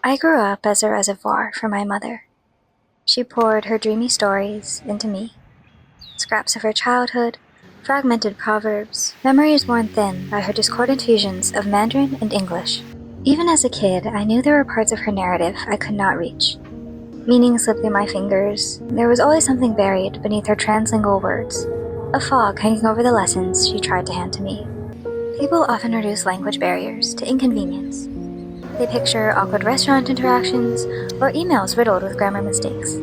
I grew up as a reservoir for my mother. She poured her dreamy stories into me. Scraps of her childhood, fragmented proverbs, memories worn thin by her discordant fusions of Mandarin and English. Even as a kid, I knew there were parts of her narrative I could not reach. Meaning slipped through my fingers. There was always something buried beneath her translingual words, a fog hanging over the lessons she tried to hand to me. People often reduce language barriers to inconvenience. They picture awkward restaurant interactions or emails riddled with grammar mistakes.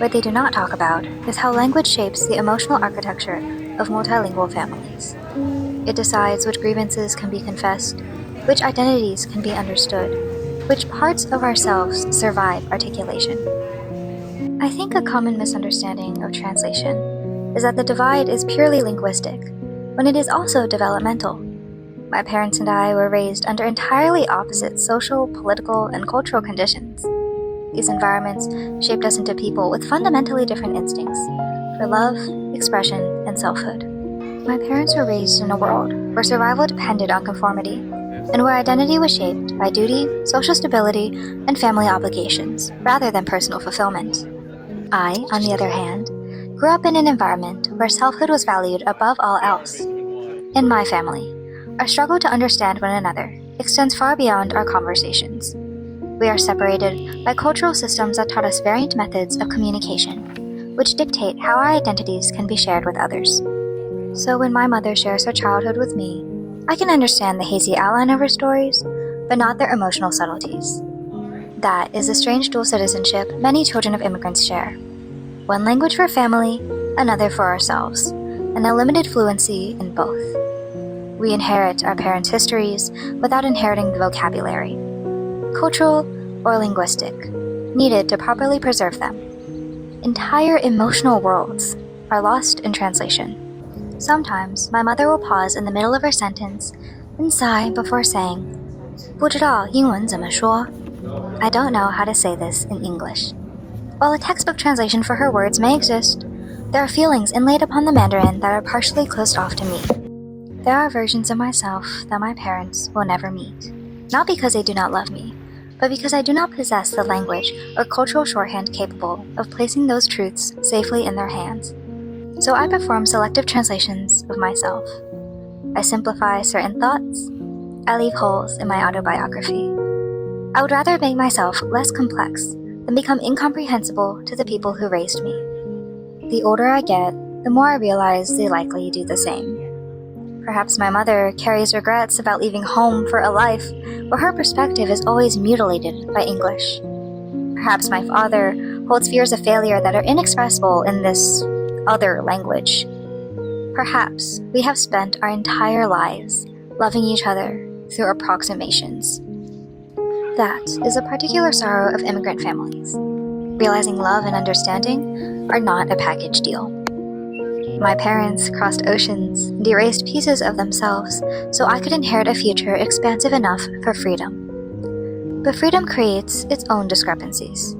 What they do not talk about is how language shapes the emotional architecture of multilingual families. It decides which grievances can be confessed, which identities can be understood, which parts of ourselves survive articulation. I think a common misunderstanding of translation is that the divide is purely linguistic, when it is also developmental. My parents and I were raised under entirely opposite social, political, and cultural conditions. These environments shaped us into people with fundamentally different instincts for love, expression, and selfhood. My parents were raised in a world where survival depended on conformity, and where identity was shaped by duty, social stability, and family obligations, rather than personal fulfillment. I, on the other hand, grew up in an environment where selfhood was valued above all else. In my family, our struggle to understand one another extends far beyond our conversations. We are separated by cultural systems that taught us variant methods of communication, which dictate how our identities can be shared with others. So when my mother shares her childhood with me, I can understand the hazy outline of her stories, but not their emotional subtleties. That is the strange dual citizenship many children of immigrants share. One language for family, another for ourselves, and a limited fluency in both. We inherit our parents' histories without inheriting the vocabulary, cultural or linguistic, needed to properly preserve them. Entire emotional worlds are lost in translation. Sometimes my mother will pause in the middle of her sentence and sigh before saying, 不知道英文怎么说? I don't know how to say this in English. While a textbook translation for her words may exist, there are feelings inlaid upon the Mandarin that are partially closed off to me. There are versions of myself that my parents will never meet, not because they do not love me, but because I do not possess the language or cultural shorthand capable of placing those truths safely in their hands. So I perform selective translations of myself. I simplify certain thoughts. I leave holes in my autobiography. I would rather make myself less complex than become incomprehensible to the people who raised me. The older I get, the more I realize they likely do the same. Perhaps my mother carries regrets about leaving home for a life where her perspective is always mutilated by English. Perhaps my father holds fears of failure that are inexpressible in this other language. Perhaps we have spent our entire lives loving each other through approximations. That is a particular sorrow of immigrant families. Realizing love and understanding are not a package deal. My parents crossed oceans and erased pieces of themselves so I could inherit a future expansive enough for freedom. But freedom creates its own discrepancies.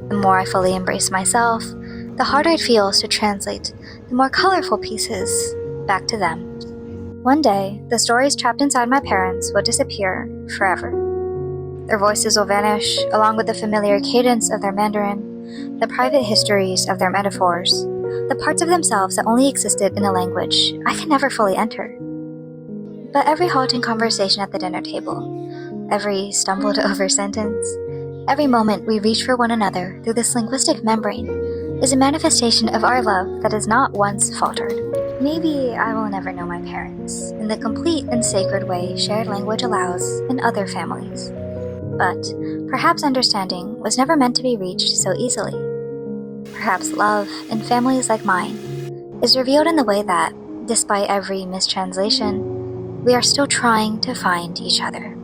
The more I fully embrace myself, the harder it feels to translate the more colorful pieces back to them. One day, the stories trapped inside my parents will disappear forever. Their voices will vanish along with the familiar cadence of their Mandarin, the private histories of their metaphors, the parts of themselves that only existed in a language I can never fully enter. But every halting conversation at the dinner table, every stumbled over sentence, every moment we reach for one another through this linguistic membrane is a manifestation of our love that has not once faltered. Maybe I will never know my parents in the complete and sacred way shared language allows in other families. But perhaps understanding was never meant to be reached so easily. Perhaps love, in families like mine, is revealed in the way that, despite every mistranslation, we are still trying to find each other.